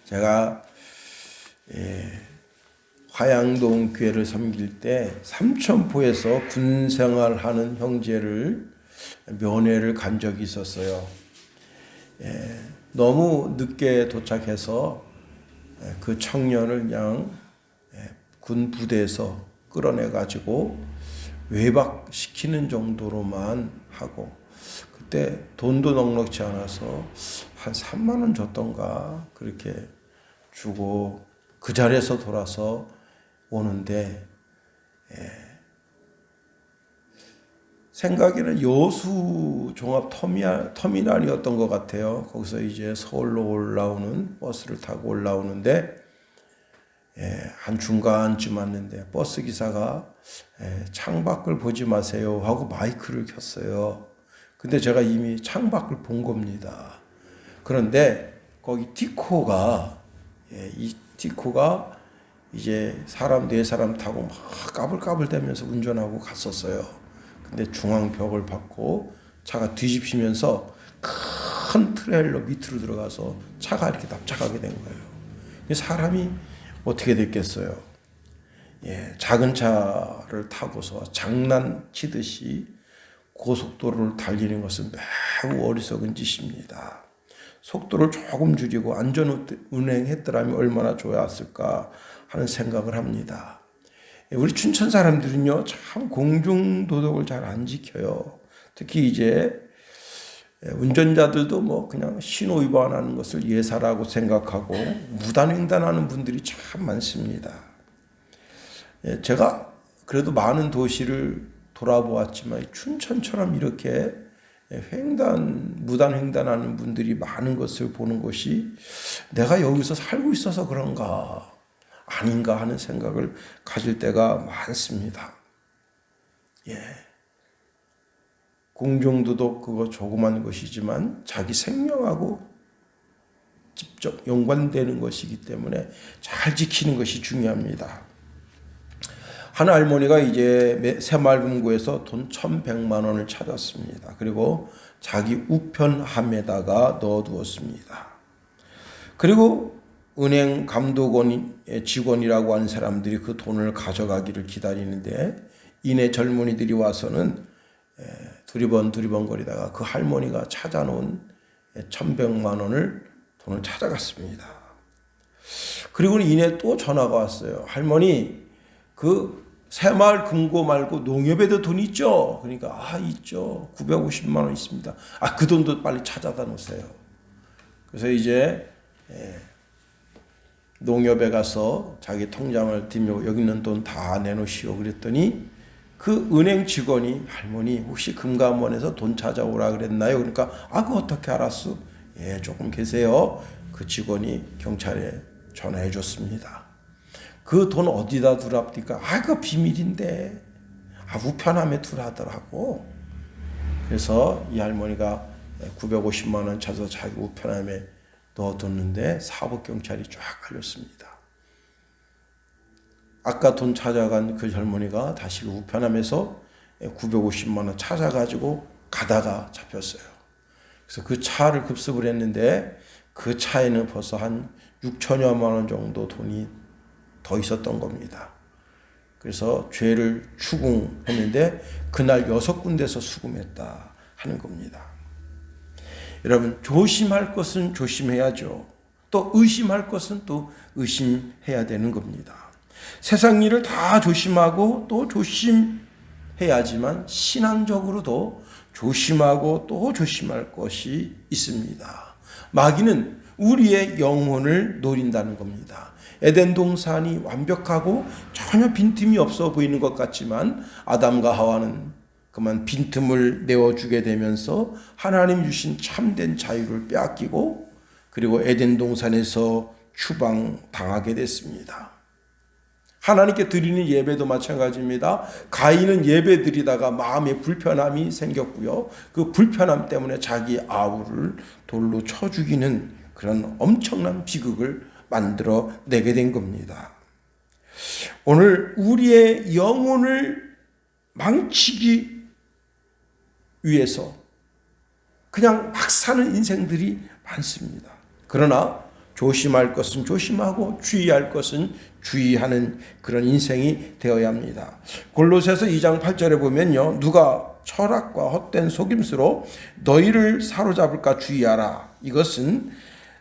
제가 화양동 교회를 섬길 때 삼천포에서 군 생활하는 형제를 면회를 간 적이 있었어요. 너무 늦게 도착해서 그 청년을 그냥 군 부대에서 끌어내 가지고 외박시키는 정도로만 하고, 그때 돈도 넉넉지 않아서 한 3만 원 줬던가 그렇게 주고 그 자리에서 돌아서 오는데, 생각에는 여수 종합 터미널이었던 것 같아요. 거기서 이제 서울로 올라오는 버스를 타고 올라오는데, 한 중간쯤 왔는데 버스 기사가 창밖을 보지 마세요 하고 마이크를 켰어요. 근데 제가 이미 창밖을 본 겁니다. 그런데 거기 티코가 이 티코가 이제 사람 4사람 타고 막 까불까불대면서 운전하고 갔었어요. 근데 중앙벽을 받고 차가 뒤집히면서 큰 트레일러 밑으로 들어가서 차가 이렇게 납작하게 된 거예요. 사람이 어떻게 됐겠어요? 작은 차를 타고서 장난치듯이 고속도로를 달리는 것은 매우 어리석은 짓입니다. 속도를 조금 줄이고 안전운행했더라면 얼마나 좋았을까 하는 생각을 합니다. 우리 춘천 사람들은요, 참 공중도덕을 잘 안 지켜요. 특히 이제 운전자들도 뭐 그냥 신호 위반하는 것을 예사라고 생각하고 무단횡단하는 분들이 참 많습니다. 제가 그래도 많은 도시를 돌아보았지만 춘천처럼 이렇게 무단횡단하는 분들이 많은 것을 보는 것이 내가 여기서 살고 있어서 그런가 아닌가 하는 생각을 가질 때가 많습니다. 공중도덕 그거 조그만 것이지만 자기 생명하고 직접 연관되는 것이기 때문에 잘 지키는 것이 중요합니다. 한 할머니가 이제 새마을금고에서 돈 1,100만 원을 찾았습니다. 그리고 자기 우편함에다가 넣어두었습니다. 그리고 은행 감독원 직원이라고 하는 사람들이 그 돈을 가져가기를 기다리는데, 이내 젊은이들이 와서는 두리번거리다가 그 할머니가 찾아놓은 1,100만 원을 돈을 찾아갔습니다. 그리고는 이내 또 전화가 왔어요. 할머니, 그 새마을 금고 말고 농협에도 돈 있죠? 그러니까 있죠. 950만 원 있습니다. 그 돈도 빨리 찾아다 놓으세요. 그래서 이제 농협에 가서 자기 통장을 들며 여기 있는 돈 다 내놓으시오 그랬더니 그 은행 직원이, 할머니 혹시 금감원에서 돈 찾아오라 그랬나요? 그러니까 그거 어떻게 알았어? 조금 계세요. 그 직원이 경찰에 전화해 줬습니다. 그 돈 어디다 두랍니까? 그거 비밀인데. 우편함에 두라더라고. 그래서 이 할머니가 950만 원 찾아서 자기 우편함에 넣어뒀는데 사법경찰이 쫙 걸렸습니다. 아까 돈 찾아간 그 젊은이가 다시 그 우편함에서 950만 원 찾아가지고 가다가 잡혔어요. 그래서 그 차를 급습을 했는데 그 차에는 벌써 한 6천여만 원 정도 돈이 더 있었던 겁니다. 그래서 죄를 추궁했는데 그날 6군데서 수금했다 하는 겁니다. 여러분, 조심할 것은 조심해야죠. 또 의심할 것은 또 의심해야 되는 겁니다. 세상 일을 다 조심하고 또 조심해야지만 신앙적으로도 조심하고 또 조심할 것이 있습니다. 마귀는 우리의 영혼을 노린다는 겁니다. 에덴 동산이 완벽하고 전혀 빈틈이 없어 보이는 것 같지만 아담과 하와는 그만 빈틈을 내어주게 되면서 하나님 주신 참된 자유를 빼앗기고, 그리고 에덴 동산에서 추방당하게 됐습니다. 하나님께 드리는 예배도 마찬가지입니다. 가인은 예배 드리다가 마음에 불편함이 생겼고요. 그 불편함 때문에 자기 아우를 돌로 쳐 죽이는 그런 엄청난 비극을 만들어 내게 된 겁니다. 오늘 우리의 영혼을 망치기 위해서 그냥 막 사는 인생들이 많습니다. 그러나 조심할 것은 조심하고 주의할 것은 주의하는 그런 인생이 되어야 합니다. 골로새서 2장 8절에 보면요, 누가 철학과 헛된 속임수로 너희를 사로잡을까 주의하라. 이것은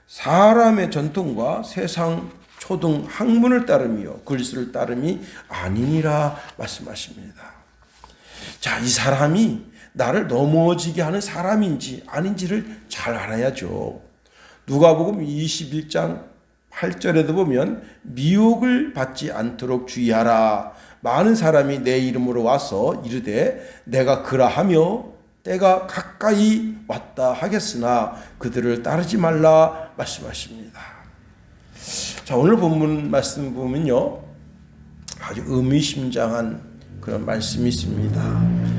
사람의 전통과 세상 초등 학문을 따름이요 글씨를 따름이 아니니라 말씀하십니다. 자, 이 사람이 나를 넘어지게 하는 사람인지 아닌지를 잘 알아야죠. 누가복음 21장 8절에도 보면 미혹을 받지 않도록 주의하라. 많은 사람이 내 이름으로 와서 이르되 내가 그라하며 때가 가까이 왔다 하겠으나 그들을 따르지 말라 말씀하십니다. 자, 오늘 본문 말씀 보면요, 아주 의미심장한 그런 말씀이 있습니다.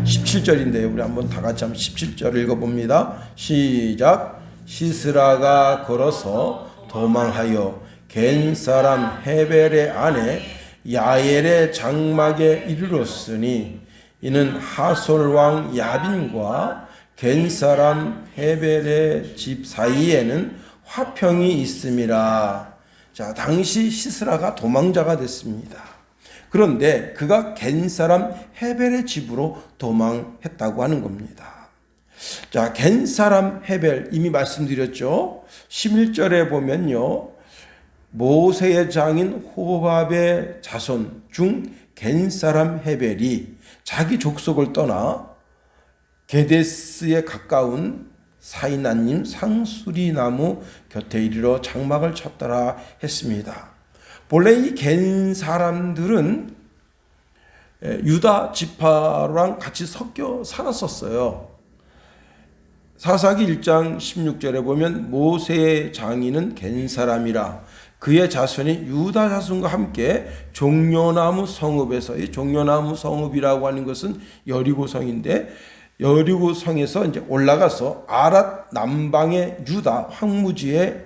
17절인데요. 우리 한번 다 같이 한번 17절 읽어봅니다. 시작. 시스라가 걸어서 도망하여 겐 사람 헤벨의 아내 야엘의 장막에 이르렀으니 이는 하솔 왕 야빈과 겐 사람 헤벨의 집 사이에는 화평이 있음이라. 자, 당시 시스라가 도망자가 됐습니다. 그런데 그가 겐 사람 헤벨의 집으로 도망했다고 하는 겁니다. 자, 겐 사람 헤벨 이미 말씀드렸죠. 11절에 보면요, 모세의 장인 호밥의 자손 중 겐 사람 헤벨이 자기 족속을 떠나 게데스에 가까운 사이나님 상수리 나무 곁에 이르러 장막을 쳤더라 했습니다. 본래 이 겐 사람들은 유다 지파랑 같이 섞여 살았었어요. 사사기 1장 16절에 보면 모세의 장인은 겐 사람이라 그의 자손이 유다 자손과 함께 종려나무 성읍에서, 이 종려나무 성읍이라고 하는 것은 여리고성인데 여리고성에서 이제 올라가서 아랏 남방의 유다 황무지에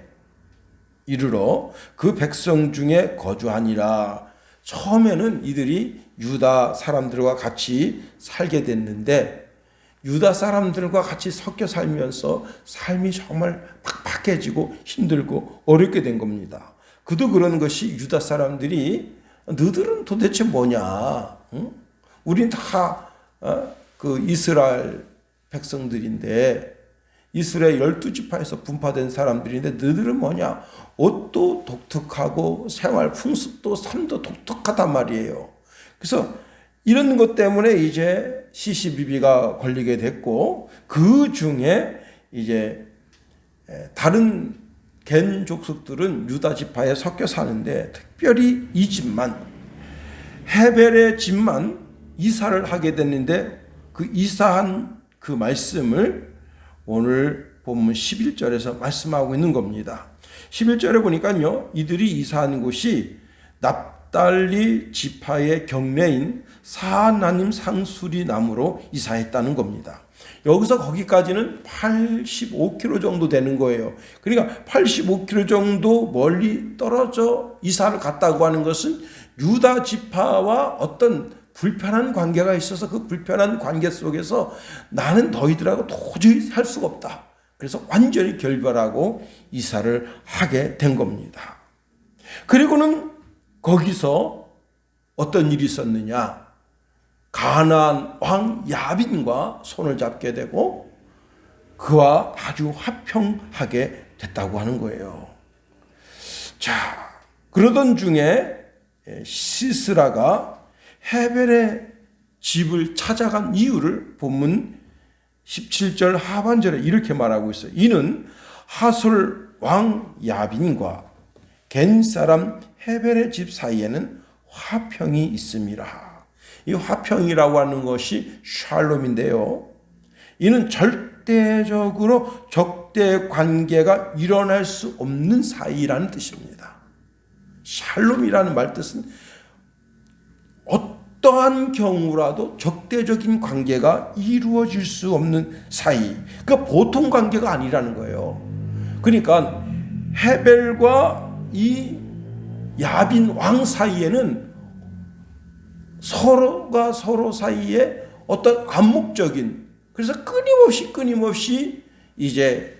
이르러 그 백성 중에 거주하니라. 처음에는 이들이 유다 사람들과 같이 살게 됐는데 유다 사람들과 같이 섞여 살면서 삶이 정말 팍팍해지고 힘들고 어렵게 된 겁니다. 그도 그런 것이 유다 사람들이 너희들은 도대체 뭐냐? 응? 우린 다 그 이스라엘 백성들인데 이스라엘 12지파에서 분파된 사람들인데 너희들은 뭐냐? 옷도 독특하고 생활 풍습도 삶도 독특하단 말이에요. 그래서 이런 것 때문에 이제 시시비비가 걸리게 됐고 그 중에 이제 다른 겐 족속들은 유다 지파에 섞여 사는데 특별히 이 집만 헤벨의 집만 이사를 하게 됐는데 그 이사한 그 말씀을 오늘 본문 11절에서 말씀하고 있는 겁니다. 11절에 보니까요, 이들이 이사한 곳이 납달리 지파의 경내인 사하나님 상수리 나무로 이사했다는 겁니다. 여기서 거기까지는 85km 정도 되는 거예요. 그러니까 85km 정도 멀리 떨어져 이사를 갔다고 하는 것은 유다 지파와 어떤 불편한 관계가 있어서 그 불편한 관계 속에서 나는 너희들하고 도저히 살 수가 없다. 그래서 완전히 결별하고 이사를 하게 된 겁니다. 그리고는 거기서 어떤 일이 있었느냐? 가나안 왕 야빈과 손을 잡게 되고 그와 아주 화평하게 됐다고 하는 거예요. 자, 그러던 중에 시스라가 헤벨의 집을 찾아간 이유를 본문 17절 하반절에 이렇게 말하고 있어요. 이는 하솔 왕 야빈과 겐 사람 헤벨의 집 사이에는 화평이 있음이라. 이 화평이라고 하는 것이 샬롬인데요. 이는 절대적으로 적대 관계가 일어날 수 없는 사이라는 뜻입니다. 샬롬이라는 말 뜻은 어떠한 경우라도 적대적인 관계가 이루어질 수 없는 사이. 그러니까 보통 관계가 아니라는 거예요. 그러니까 헤벨과 이 야빈 왕 사이에는 서로가 서로 사이에 어떤 암묵적인, 그래서 끊임없이 이제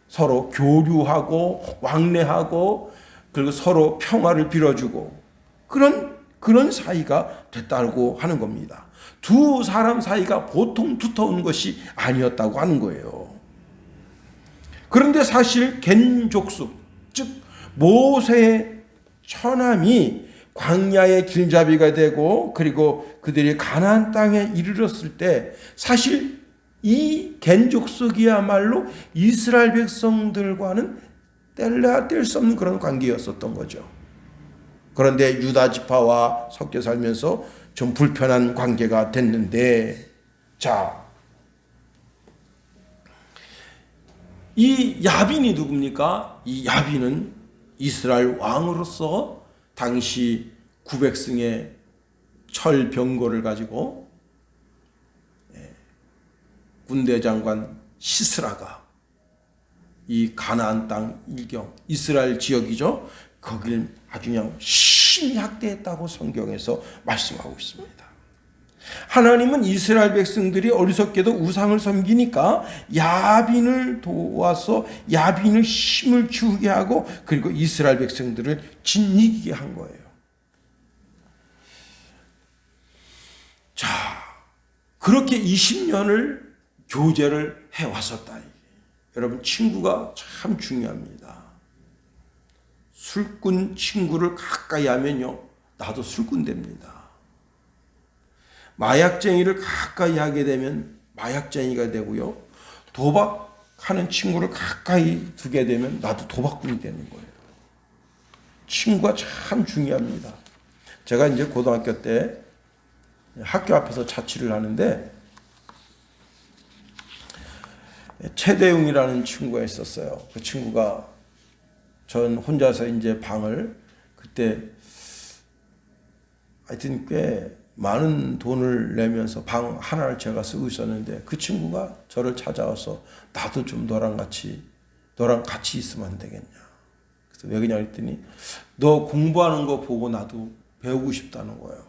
서로 교류하고 왕래하고 그리고 서로 평화를 빌어주고 그런 사이가 됐다고 하는 겁니다. 두 사람 사이가 보통 두터운 것이 아니었다고 하는 거예요. 그런데 사실 겐족속, 즉 모세의 처남이 광야의 길잡이가 되고 그리고 그들이 가나안 땅에 이르렀을 때 사실 이 겐족속이야말로 이스라엘 백성들과는 뗄래야 뗄 수 없는 그런 관계였었던 거죠. 그런데 유다 지파와 섞여 살면서 좀 불편한 관계가 됐는데, 자, 이 야빈이 누굽니까? 이 야빈은 이스라엘 왕으로서 당시 900승의 철병거를 가지고 군대 장관 시스라가 이 가나안 땅 일경 이스라엘 지역이죠. 거기를 아주 그냥 심히 학대했다고 성경에서 말씀하고 있습니다. 하나님은 이스라엘 백성들이 어리석게도 우상을 섬기니까 야빈을 도와서 야빈을 힘을 키우게 하고 그리고 이스라엘 백성들을 짓이기게 한 거예요. 자, 그렇게 20년을 교제를 해왔었다. 여러분, 친구가 참 중요합니다. 술꾼 친구를 가까이 하면요, 나도 술꾼 됩니다. 마약쟁이를 가까이 하게 되면 마약쟁이가 되고요, 도박하는 친구를 가까이 두게 되면 나도 도박꾼이 되는 거예요. 친구가 참 중요합니다. 제가 이제 고등학교 때 학교 앞에서 자취를 하는데 최대웅이라는 친구가 있었어요. 그 친구가 전 혼자서 이제 방을 그때 하여튼 꽤 많은 돈을 내면서 방 하나를 제가 쓰고 있었는데 그 친구가 저를 찾아와서 나도 좀 너랑 같이 있으면 안 되겠냐. 그래서 왜 그러냐 했더니 너 공부하는 거 보고 나도 배우고 싶다는 거예요.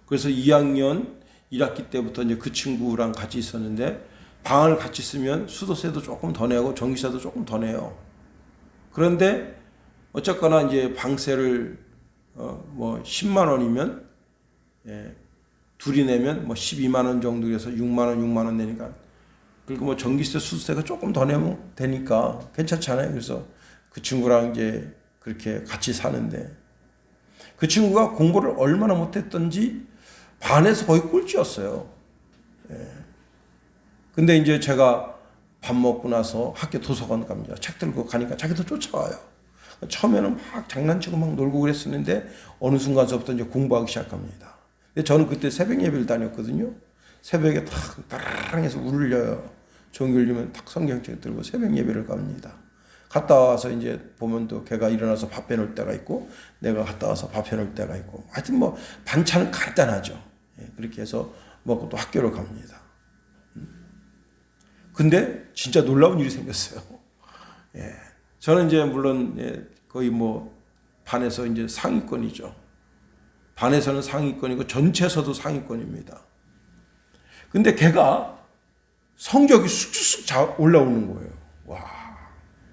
그래서 2학년 1학기 때부터 이제 그 친구랑 같이 있었는데 방을 같이 쓰면 수도세도 조금 더 내고 전기세도 조금 더 내요. 그런데 어쨌거나 이제 방세를 뭐 10만 원이면 둘이 내면 뭐 12만 원 정도 해서 6만 원 내니까 그리고 뭐 전기세 수도세가 조금 더 내면 되니까 괜찮잖아요. 그래서 그 친구랑 이제 그렇게 같이 사는데 그 친구가 공부를 얼마나 못했던지 반에서 거의 꼴찌였어요. 근데 이제 제가 밥 먹고 나서 학교 도서관 갑니다. 책 들고 가니까 자기도 쫓아와요. 처음에는 막 장난치고 막 놀고 그랬었는데 어느 순간서부터 이제 공부하기 시작합니다. 근데 저는 그때 새벽 예배를 다녔거든요. 새벽에 탁 따랑해서 울려요. 종이 울리면 탁 성경책 들고 새벽 예배를 갑니다. 갔다 와서 이제 보면 또 걔가 일어나서 밥 해놓을 때가 있고 내가 갔다 와서 밥 해놓을 때가 있고 하여튼 뭐 반찬은 간단하죠. 그렇게 해서 먹고 또 학교를 갑니다. 근데 진짜 놀라운 일이 생겼어요. 저는 이제 물론 거의 뭐 반에서 이제 상위권이죠. 반에서는 상위권이고 전체에서도 상위권입니다. 근데 걔가 성적이 쑥쑥 올라오는 거예요. 와.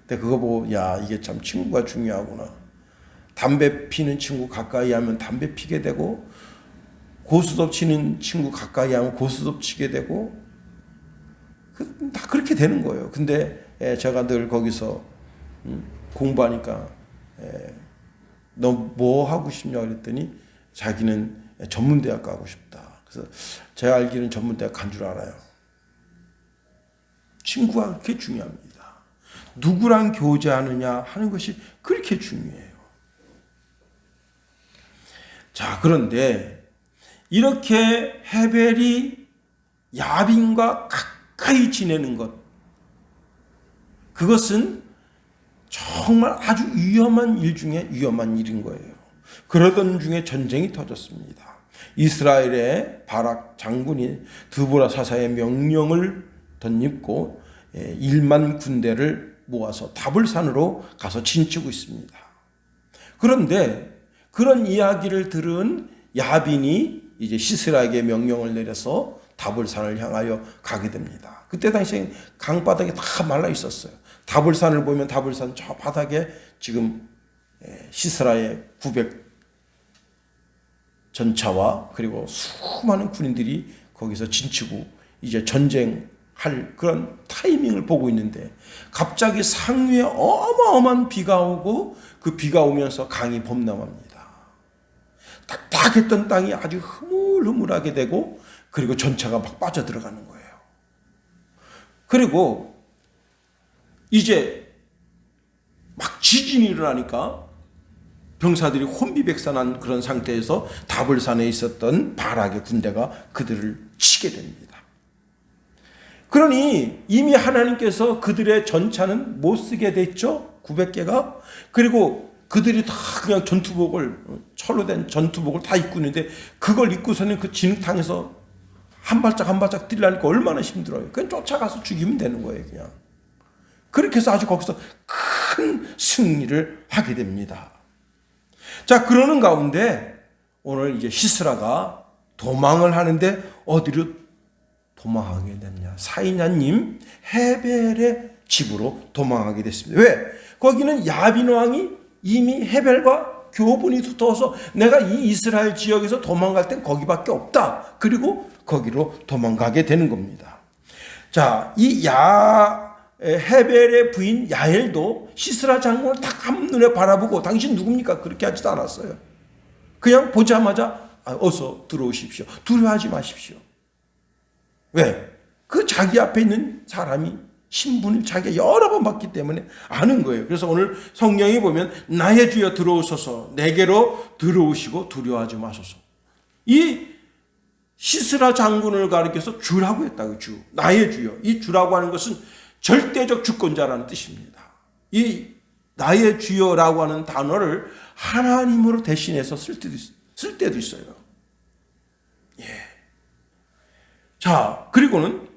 근데 그거 보고 야, 이게 참 친구가 중요하구나. 담배 피는 친구 가까이 하면 담배 피게 되고 고스톱 치는 친구 가까이 하면 고스톱 치게 되고 다 그렇게 되는 거예요. 근데 제가 늘 거기서 공부하니까 너 뭐 하고 싶냐 그랬더니 자기는 전문대학 가고 싶다. 그래서 제가 알기로는 전문대학 간 줄 알아요. 친구가 그렇게 중요합니다. 누구랑 교제하느냐 하는 것이 그렇게 중요해요. 자, 그런데 이렇게 헤벨이 야빈과 가까이 지내는 것, 그것은 정말 아주 위험한 일 중에 위험한 일인 거예요. 그러던 중에 전쟁이 터졌습니다. 이스라엘의 바락 장군이 드보라 사사의 명령을 덧입고 1만 군대를 모아서 다볼산으로 가서 진치고 있습니다. 그런데 그런 이야기를 들은 야빈이 이제 시스라에게 명령을 내려서 다볼산을 향하여 가게 됩니다. 그때 당시에 강바닥이 다 말라 있었어요. 다볼산을 보면 다볼산 저 바닥에 지금 시스라의 900 전차와 그리고 수많은 군인들이 거기서 진치고 이제 전쟁할 그런 타이밍을 보고 있는데 갑자기 상위에 어마어마한 비가 오고 그 비가 오면서 강이 범람합니다. 딱딱했던 땅이 아주 흐물흐물하게 되고 그리고 전차가 막 빠져들어가는 거예요. 그리고 이제 막 지진이 일어나니까 병사들이 혼비백산한 그런 상태에서 다볼산에 있었던 바락의 군대가 그들을 치게 됩니다. 그러니 이미 하나님께서 그들의 전차는 못 쓰게 됐죠. 900개가. 그리고 그들이 다 그냥 전투복을 철로 된 전투복을 다 입고 있는데 그걸 입고서는 그 진흙탕에서 한 발짝 한 발짝 뛰려니까 얼마나 힘들어요. 그냥 쫓아가서 죽이면 되는 거예요. 그냥. 그렇게 해서 아주 거기서 큰 승리를 하게 됩니다. 자, 그러는 가운데 오늘 이제 시스라가 도망을 하는데 어디로 도망하게 됐냐? 사이냐님 헤벨의 집으로 도망하게 됐습니다. 왜? 거기는 야빈 왕이 이미 헤벨과 교분이 두터워서 내가 이 이스라엘 지역에서 도망갈 땐 거기밖에 없다. 그리고 거기로 도망가게 되는 겁니다. 자, 이 헤벨의 부인 야엘도 시스라 장군을 딱 한눈에 바라보고 당신 누굽니까? 그렇게 하지도 않았어요. 그냥 보자마자 어서 들어오십시오. 두려워하지 마십시오. 왜? 그 자기 앞에 있는 사람이 신분을 자기가 여러 번 봤기 때문에 아는 거예요. 그래서 오늘 성경에 보면 나의 주여 들어오소서 내게로 들어오시고 두려워하지 마소서. 이 시스라 장군을 가리켜서 주라고 했다고. 주. 나의 주여. 이 주라고 하는 것은 절대적 주권자라는 뜻입니다. 이 나의 주여라고 하는 단어를 하나님으로 대신해서 쓸 때도 있어요. 예. 자, 그리고는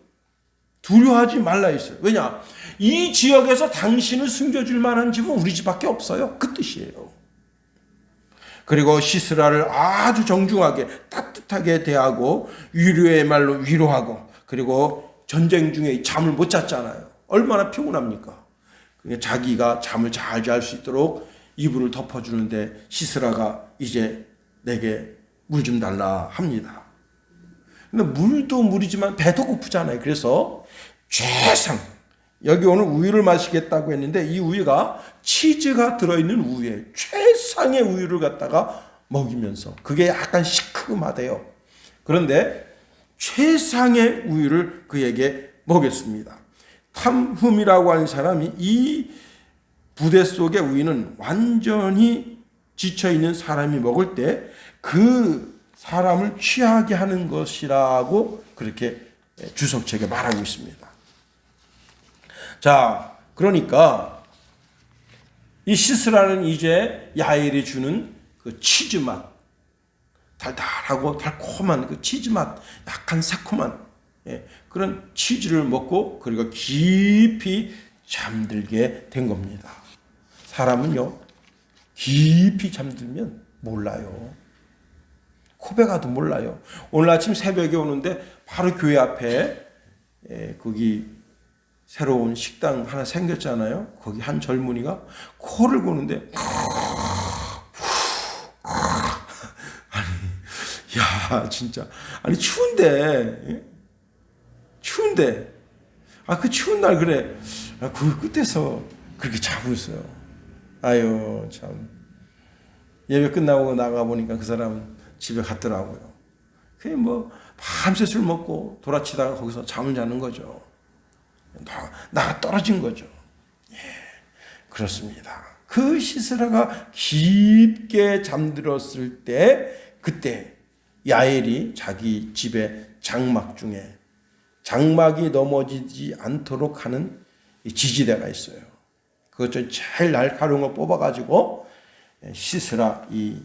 두려워하지 말라 했어요. 왜냐? 이 지역에서 당신을 숨겨줄 만한 집은 우리 집밖에 없어요. 그 뜻이에요. 그리고 시스라를 아주 정중하게 따뜻하게 대하고 위로의 말로 위로하고 그리고 전쟁 중에 잠을 못 잤잖아요. 얼마나 피곤합니까? 자기가 잠을 잘 잘 수 있도록 이불을 덮어주는데 시스라가 이제 내게 물 좀 달라 합니다. 근데 물도 물이지만 배도 고프잖아요. 그래서 최상, 여기 오늘 우유를 마시겠다고 했는데 이 우유가 치즈가 들어있는 우유에 최상의 우유를 갖다가 먹이면서 그게 약간 시큼하대요. 그런데 최상의 우유를 그에게 먹였습니다. 탐흠이라고 하는 사람이 이 부대 속의 우유는 완전히 지쳐있는 사람이 먹을 때 그 사람을 취하게 하는 것이라고 그렇게 주석책에 말하고 있습니다. 자, 그러니까 이 시스라는 이제 야엘이 주는 그 치즈 맛, 달달하고 달콤한 그 치즈 맛, 약간 새콤한 그런 치즈를 먹고 그리고 깊이 잠들게 된 겁니다. 사람은요, 깊이 잠들면 몰라요. 코베 가도 몰라요. 오늘 아침 새벽에 오는데 바로 교회 앞에 거기 새로운 식당 하나 생겼잖아요. 거기 한 젊은이가 코를 고는데 아니, 야, 진짜 아니 추운데 그 추운 날 그래 그 끝에서 그렇게 자고 있어요. 아유 참, 예배 끝나고 나가 보니까 그 사람은 집에 갔더라고요. 그게 뭐 밤새 술 먹고 돌아치다가 거기서 잠을 자는 거죠. 나가 떨어진 거죠. 예, 그렇습니다. 그 시스라가 깊게 잠들었을 때 그때 야엘이 자기 집의 장막 중에 장막이 넘어지지 않도록 하는 지지대가 있어요. 그것 제일 날카로운 거 뽑아가지고 시스라 이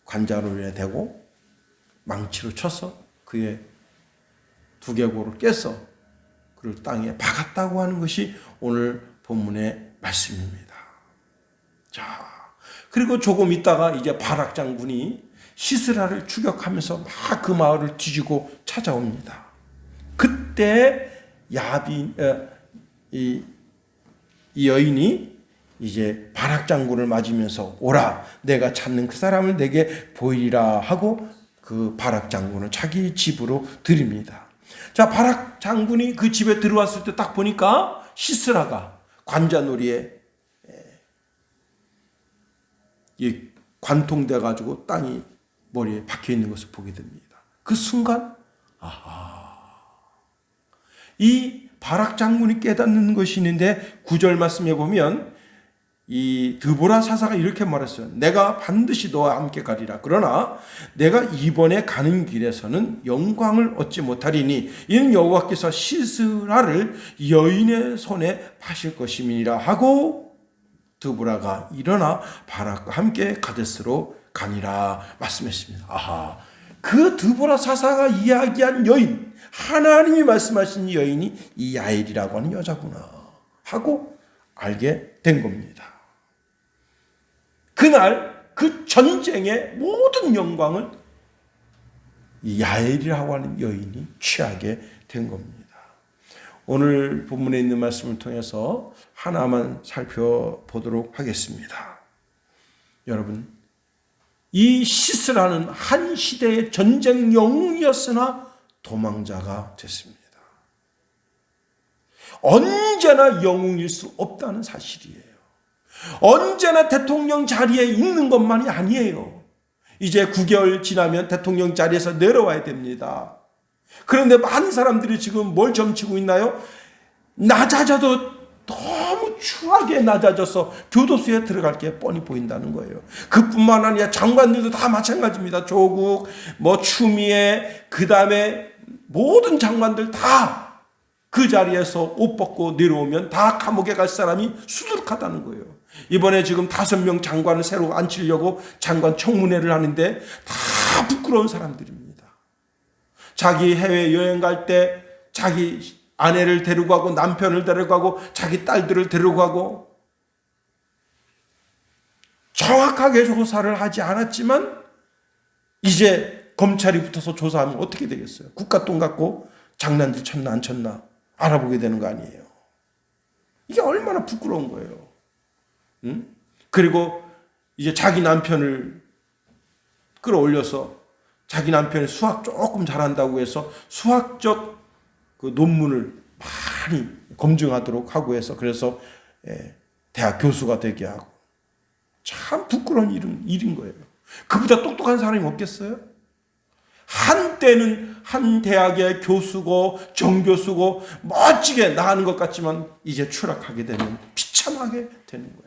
관자로에 대고 망치로 쳐서 그의 두개골을 깨서 그를 땅에 박았다고 하는 것이 오늘 본문의 말씀입니다. 자, 그리고 조금 있다가 이제 바락 장군이 시스라를 추격하면서 막 그 마을을 뒤지고 찾아옵니다. 그때 이 여인이 이제 바락 장군을 맞으면서 오라 내가 찾는 그 사람을 내게 보이리라 하고 그 바락 장군을 자기 집으로 들입니다. 자, 바락 장군이 그 집에 들어왔을 때 딱 보니까 시스라가 관자놀이에 관통돼 가지고 땅이 머리에 박혀 있는 것을 보게 됩니다. 그 순간 이 바락 장군이 깨닫는 것이 있는데 9절 말씀에 보면 이 드보라 사사가 이렇게 말했어요. 내가 반드시 너와 함께 가리라. 그러나 내가 이번에 가는 길에서는 영광을 얻지 못하리니 이는 여호와께서 시스라를 여인의 손에 파실 것임이니라 하고 드보라가 일어나 바락과 함께 가데스로 가니라 말씀했습니다. 그 드보라 사사가 이야기한 여인, 하나님이 말씀하신 여인이 이 야엘이라고 하는 여자구나 하고 알게 된 겁니다. 그날 그 전쟁의 모든 영광을 이 야엘이라고 하는 여인이 취하게 된 겁니다. 오늘 본문에 있는 말씀을 통해서 하나만 살펴보도록 하겠습니다. 여러분, 이 시스라는 한 시대의 전쟁 영웅이었으나 도망자가 됐습니다. 언제나 영웅일 수 없다는 사실이에요. 언제나 대통령 자리에 있는 것만이 아니에요. 이제 9개월 지나면 대통령 자리에서 내려와야 됩니다. 그런데 많은 사람들이 지금 뭘 점치고 있나요? 낮아져도 너무 추하게 낮아져서 교도소에 들어갈 게 뻔히 보인다는 거예요. 그뿐만 아니라 장관들도 다 마찬가지입니다. 조국, 추미애, 그 다음에 모든 장관들 다 그 자리에서 옷 벗고 내려오면 다 감옥에 갈 사람이 수두룩하다는 거예요. 이번에 지금 5명 장관을 새로 앉히려고 장관 청문회를 하는데 다 부끄러운 사람들입니다. 자기 해외여행 갈 때 자기 아내를 데리고 가고 남편을 데리고 가고 자기 딸들을 데리고 가고 정확하게 조사를 하지 않았지만 이제 검찰이 붙어서 조사하면 어떻게 되겠어요? 국가 돈 갖고 장난질 쳤나 안 쳤나 알아보게 되는 거 아니에요. 이게 얼마나 부끄러운 거예요. 응? 그리고 이제 자기 남편을 끌어올려서 자기 남편이 수학 조금 잘한다고 해서 수학적 그 논문을 많이 검증하도록 하고 해서 그래서 대학 교수가 되게 하고 참 부끄러운 일인 거예요. 그보다 똑똑한 사람이 없겠어요? 한때는 한 대학의 교수고 정교수고 멋지게 나가는 것 같지만 이제 추락하게 되면 비참하게 되는 거예요.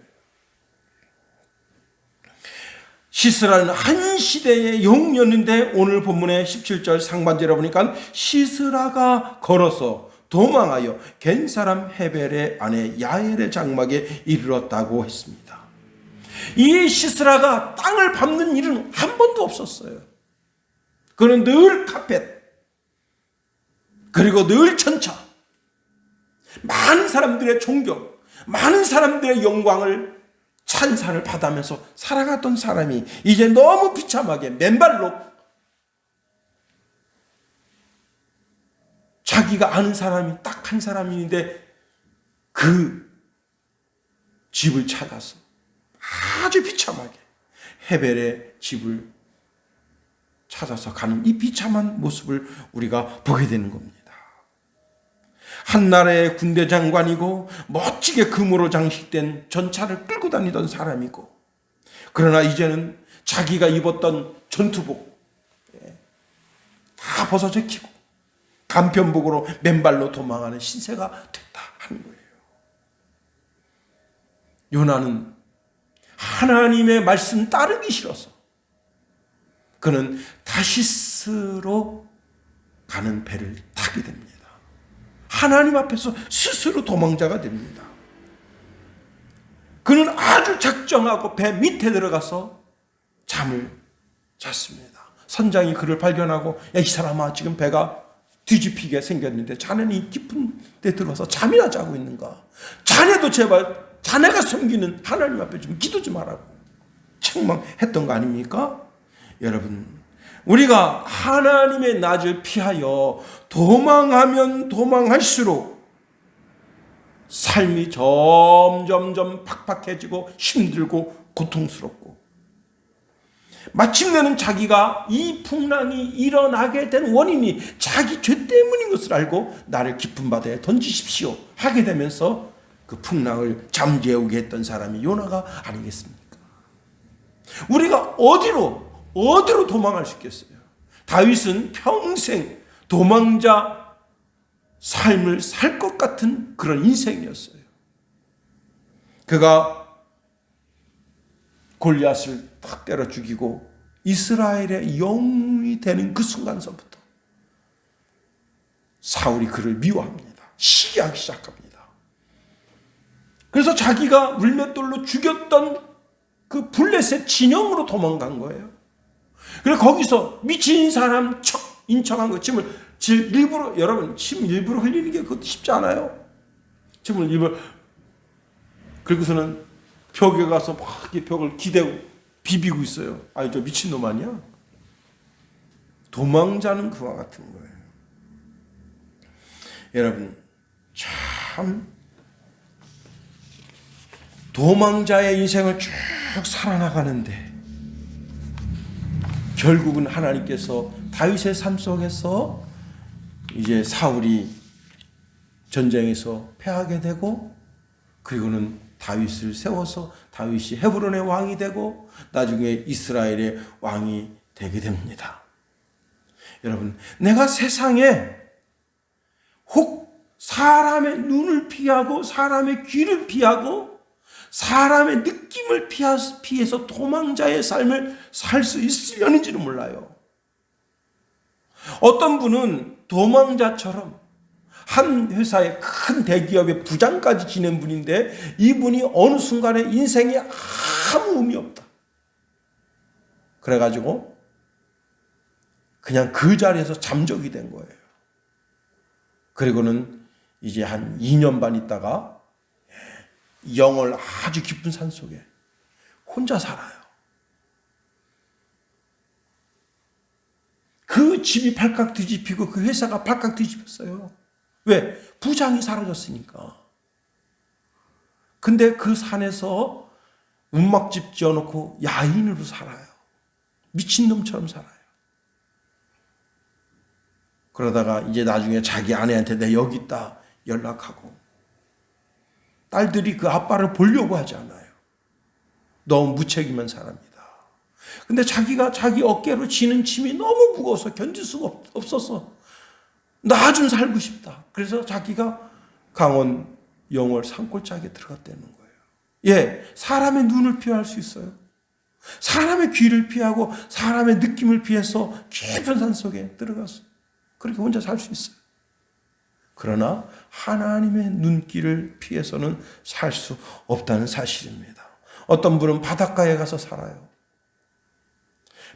시스라는 한 시대의 영웅이었는데 오늘 본문의 17절 상반절에 보니까 시스라가 걸어서 도망하여 겐사람 헤벨의 아내 야엘의 장막에 이르렀다고 했습니다. 이 시스라가 땅을 밟는 일은 한 번도 없었어요. 그는 늘 카펫, 그리고 늘 천차, 많은 사람들의 존경, 많은 사람들의 영광을 찬사를 받으면서 살아갔던 사람이 이제 너무 비참하게 맨발로 자기가 아는 사람이 딱 한 사람인데 그 집을 찾아서 아주 비참하게 헤벨의 집을 찾아서 가는 이 비참한 모습을 우리가 보게 되는 겁니다. 한나라의 군대 장관이고 멋지게 금으로 장식된 전차를 끌고 다니던 사람이고 그러나 이제는 자기가 입었던 전투복 다 벗어져 키고 간편복으로 맨발로 도망하는 신세가 됐다 하는 거예요. 요나는 하나님의 말씀 따르기 싫어서 그는 다시스로 가는 배를 타게 됩니다. 하나님 앞에서 스스로 도망자가 됩니다. 그는 아주 작정하고 배 밑에 들어가서 잠을 잤습니다. 선장이 그를 발견하고 야, 이 사람아 지금 배가 뒤집히게 생겼는데 자네는 이 깊은 데 들어서 잠이나 자고 있는가? 자네도 제발 자네가 섬기는 하나님 앞에 좀 기도 좀 하라고 책망했던 거 아닙니까? 여러분, 우리가 하나님의 낯을 피하여 도망하면 도망할수록 삶이 점점점 팍팍해지고 힘들고 고통스럽고, 마침내는 자기가 이 풍랑이 일어나게 된 원인이 자기 죄 때문인 것을 알고 나를 깊은 바다에 던지십시오 하게 되면서 그 풍랑을 잠재우게 했던 사람이 요나가 아니겠습니까? 우리가 어디로 도망할 수 있겠어요? 다윗은 평생 도망자 삶을 살 것 같은 그런 인생이었어요. 그가 골리앗을 탁 때려 죽이고 이스라엘의 영웅이 되는 그 순간서부터 사울이 그를 미워합니다. 시기하기 시작합니다. 그래서 자기가 물맷돌로 죽였던 그 블레셋 진영으로 도망간 거예요. 그래서 거기서 미친 사람 척 인척한 거, 침을 일부러, 여러분 침 일부러 흘리는 게 그것도 쉽지 않아요. 침을 일부러, 그리고서는 벽에 가서 막 벽을 기대고 비비고 있어요. 아니 저 미친놈 아니야? 도망자는 그와 같은 거예요. 여러분 참 도망자의 인생을 쭉 살아나가는데 결국은 하나님께서 다윗의 삶 속에서 이제 사울이 전쟁에서 패하게 되고, 그리고는 다윗을 세워서 다윗이 헤브론의 왕이 되고 나중에 이스라엘의 왕이 되게 됩니다. 여러분, 내가 세상에 혹 사람의 눈을 피하고 사람의 귀를 피하고 사람의 느낌을 피해서 도망자의 삶을 살 수 있으려는지는 몰라요. 어떤 분은 도망자처럼 한 회사의 큰 대기업의 부장까지 지낸 분인데 이분이 어느 순간에 인생에 아무 의미 없다. 그래가지고 그냥 그 자리에서 잠적이 된 거예요. 그리고는 이제 한 2년 반 있다가 영월 아주 깊은 산 속에 혼자 살아요. 그 집이 발칵 뒤집히고 그 회사가 발칵 뒤집혔어요. 왜? 부장이 사라졌으니까. 근데 그 산에서 음악집 지어놓고 야인으로 살아요. 미친놈처럼 살아요. 그러다가 이제 나중에 자기 아내한테 내 여기 있다 연락하고, 딸들이 그 아빠를 보려고 하지 않아요. 너무 무책임한 사람이다. 근데 자기가 자기 어깨로 지는 짐이 너무 무거워서 견딜 수가 없어서 나 좀 살고 싶다. 그래서 자기가 강원 영월 산골짜기에 들어갔다는 거예요. 예, 사람의 눈을 피할 수 있어요. 사람의 귀를 피하고 사람의 느낌을 피해서 깊은 산 속에 들어가서 그렇게 혼자 살 수 있어요. 그러나 하나님의 눈길을 피해서는 살 수 없다는 사실입니다. 어떤 분은 바닷가에 가서 살아요.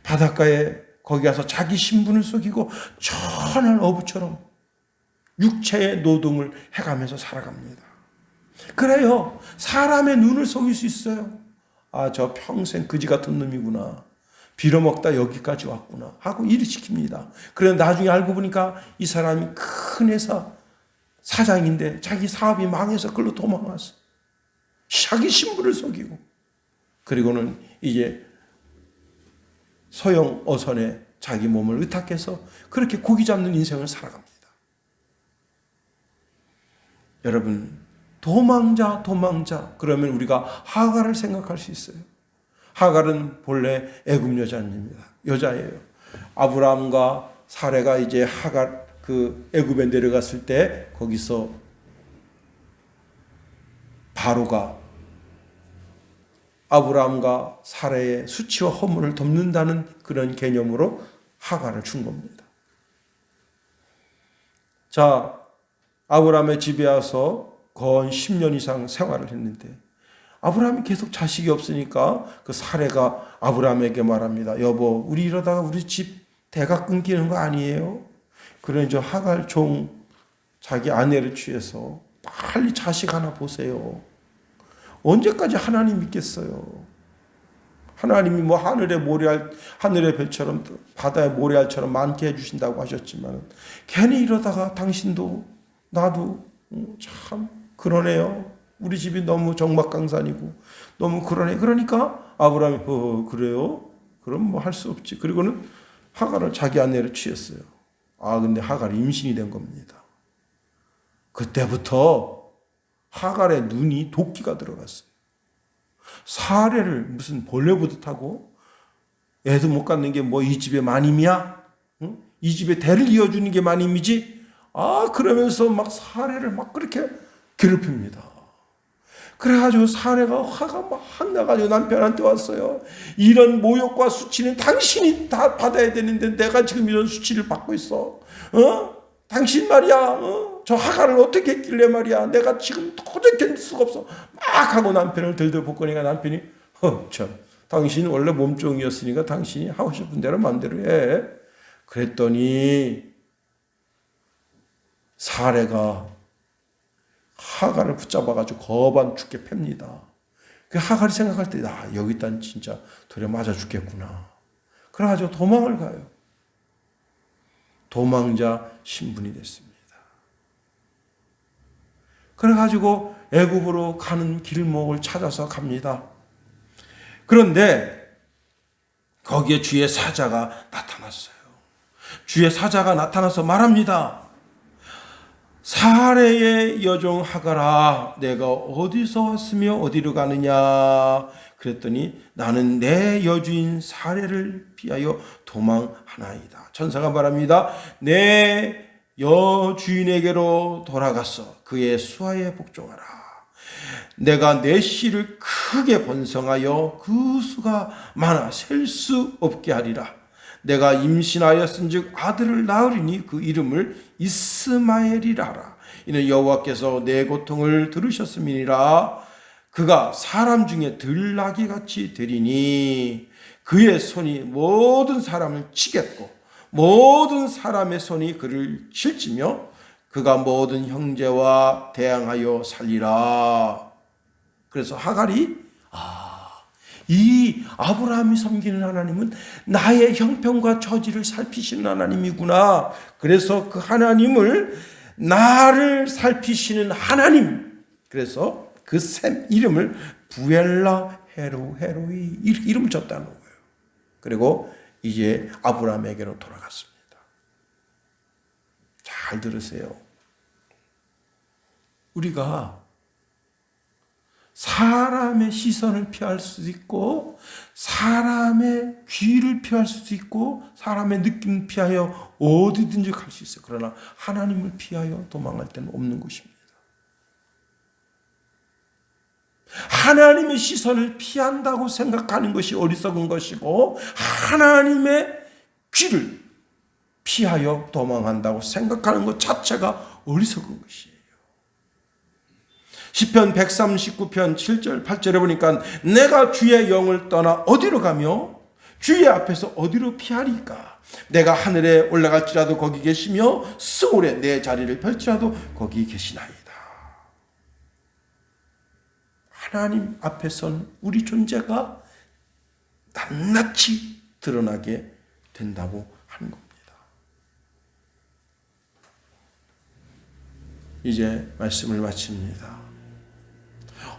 바닷가에 거기 가서 자기 신분을 속이고 천한 어부처럼 육체의 노동을 해가면서 살아갑니다. 그래요. 사람의 눈을 속일 수 있어요. 아, 저 평생 그지 같은 놈이구나. 빌어먹다 여기까지 왔구나 하고 일을 시킵니다. 그래서 나중에 알고 보니까 이 사람이 큰 회사 사장인데 자기 사업이 망해서 그걸로 도망왔어. 자기 신분을 속이고. 그리고는 이제 소형 어선에 자기 몸을 의탁해서 그렇게 고기 잡는 인생을 살아갑니다. 여러분, 도망자 그러면 우리가 하갈을 생각할 수 있어요. 하갈은 본래 애굽 여자예요. 아브라함과 사레가 이제 하갈 그 애굽에 내려갔을 때 거기서 바로가 아브라함과 사레의 수치와 허물을 덮는다는 그런 개념으로 하갈을 준 겁니다. 자, 아브라함의 집에 와서 건 10년 이상 생활을 했는데 아브라함이 계속 자식이 없으니까 그 사레가 아브라함에게 말합니다. 여보, 우리 이러다가 우리 집 대가 끊기는 거 아니에요? 그러니 저 하갈 종 자기 아내를 취해서 빨리 자식 하나 보세요. 언제까지 하나님 믿겠어요? 하나님이 뭐 하늘의 별처럼 바다의 모래알처럼 많게 해주신다고 하셨지만 괜히 이러다가 당신도 나도 참 그러네요. 우리 집이 너무 적막강산이고 너무 그러네. 그러니까 아브라함이 그래요? 그럼 뭐 할 수 없지. 그리고는 하갈을 자기 아내로 취했어요. 근데 하갈이 임신이 된 겁니다. 그때부터 하갈의 눈이 도끼가 들어갔어요. 사례를 무슨 벌레 보듯 하고 애도 못 갖는 게 뭐 이 집의 마님이야? 응? 이 집의 대를 이어주는 게 마님이지? 그러면서 막 사례를 막 그렇게 괴롭힙니다. 그래가지고 사례가 화가 막 나가지고 남편한테 왔어요. 이런 모욕과 수치는 당신이 다 받아야 되는데 내가 지금 이런 수치를 받고 있어. 당신 말이야. 저 하갈을 어떻게 했길래 말이야. 내가 지금 도저히 견딜 수가 없어. 막 하고 남편을 들들 볶으니까 남편이 참 당신 원래 몸종이었으니까 당신이 하고 싶은 대로 마음대로 해. 그랬더니 사례가 하갈을 붙잡아가지고 거반 죽게 팹니다. 그 하갈이 생각할 때, 여기 있다 진짜 돌에 맞아 죽겠구나. 그래가지고 도망을 가요. 도망자 신분이 됐습니다. 그래가지고 애굽으로 가는 길목을 찾아서 갑니다. 그런데 거기에 주의 사자가 나타났어요. 주의 사자가 나타나서 말합니다. 사례의 여종 하갈아, 내가 어디서 왔으며 어디로 가느냐? 그랬더니 나는 내 여주인 사례를 피하여 도망하나이다. 천사가 말합니다. 내 여주인에게로 돌아가서 그의 수하에 복종하라. 내가 내 씨를 크게 번성하여 그 수가 많아 셀 수 없게 하리라. 내가 임신하였은즉 아들을 낳으리니 그 이름을 이스마엘이라 하라. 이는 여호와께서 내 고통을 들으셨음이니라. 그가 사람 중에 들나귀같이 되리니 그의 손이 모든 사람을 치겠고 모든 사람의 손이 그를 칠지며 그가 모든 형제와 대항하여 살리라. 그래서 하갈이 이 아브라함이 섬기는 하나님은 나의 형편과 처지를 살피시는 하나님이구나. 그래서 그 하나님을 나를 살피시는 하나님. 그래서 그 셈 이름을 부엘라 헤로이 이름을 줬다는 거예요. 그리고 이제 아브라함에게로 돌아갔습니다. 잘 들으세요. 우리가 사람의 시선을 피할 수도 있고 사람의 귀를 피할 수도 있고 사람의 느낌을 피하여 어디든지 갈 수 있어요. 그러나 하나님을 피하여 도망갈 때는 없는 것입니다. 하나님의 시선을 피한다고 생각하는 것이 어리석은 것이고 하나님의 귀를 피하여 도망한다고 생각하는 것 자체가 어리석은 것이에요. 시편 139편 7절 8절에 보니까 내가 주의 영을 떠나 어디로 가며 주의 앞에서 어디로 피하리까? 내가 하늘에 올라갈지라도 거기 계시며 스올에 내 자리를 펼치라도 거기 계시나이다. 하나님 앞에선 우리 존재가 낱낱이 드러나게 된다고 하는 겁니다. 이제 말씀을 마칩니다.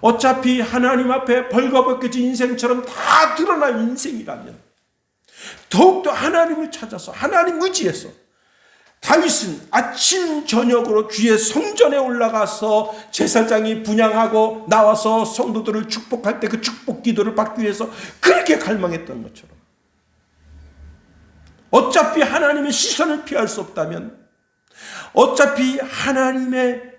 어차피 하나님 앞에 벌거벗겨진 인생처럼 다 드러난 인생이라면 더욱더 하나님을 찾아서 하나님 의지해서 다윗은 아침 저녁으로 주의 성전에 올라가서 제사장이 분향하고 나와서 성도들을 축복할 때 그 축복 기도를 받기 위해서 그렇게 갈망했던 것처럼 어차피 하나님의 시선을 피할 수 없다면 어차피 하나님이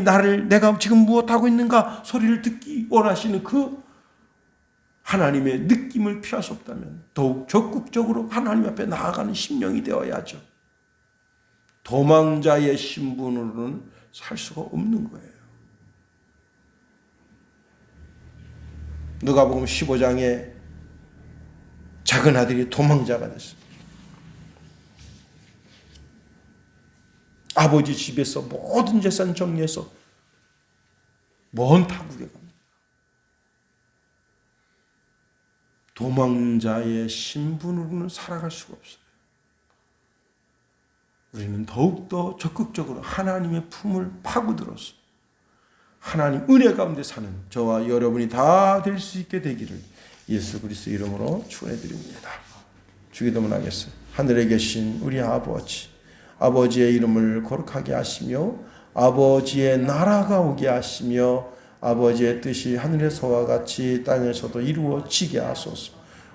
나를 내가 지금 무엇하고 있는가 소리를 듣기 원하시는 그 하나님의 느낌을 피할 수 없다면 더욱 적극적으로 하나님 앞에 나아가는 심령이 되어야죠. 도망자의 신분으로는 살 수가 없는 거예요. 누가복음 15장에 작은 아들이 도망자가 됐습니다. 아버지 집에서 모든 재산 정리해서 먼 타국에 갑니다. 도망자의 신분으로는 살아갈 수가 없어요. 우리는 더욱더 적극적으로 하나님의 품을 파고들어서 하나님 은혜 가운데 사는 저와 여러분이 다 될 수 있게 되기를 예수 그리스도 이름으로 축원해 드립니다. 주기도문하겠습니다. 하늘에 계신 우리 아버지, 아버지의 이름을 거룩하게 하시며 아버지의 나라가 오게 하시며 아버지의 뜻이 하늘에서와 같이 땅에서도 이루어지게 하소서.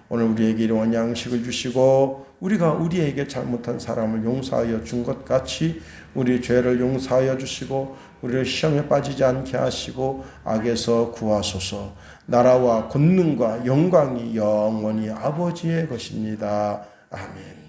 오늘 우리에게 일용할 양식을 주시고 우리가 우리에게 잘못한 사람을 용서하여 준 것 같이 우리 죄를 용서하여 주시고 우리를 시험에 빠지지 않게 하시고 악에서 구하소서. 나라와 권능과 영광이 영원히 아버지의 것입니다. 아멘.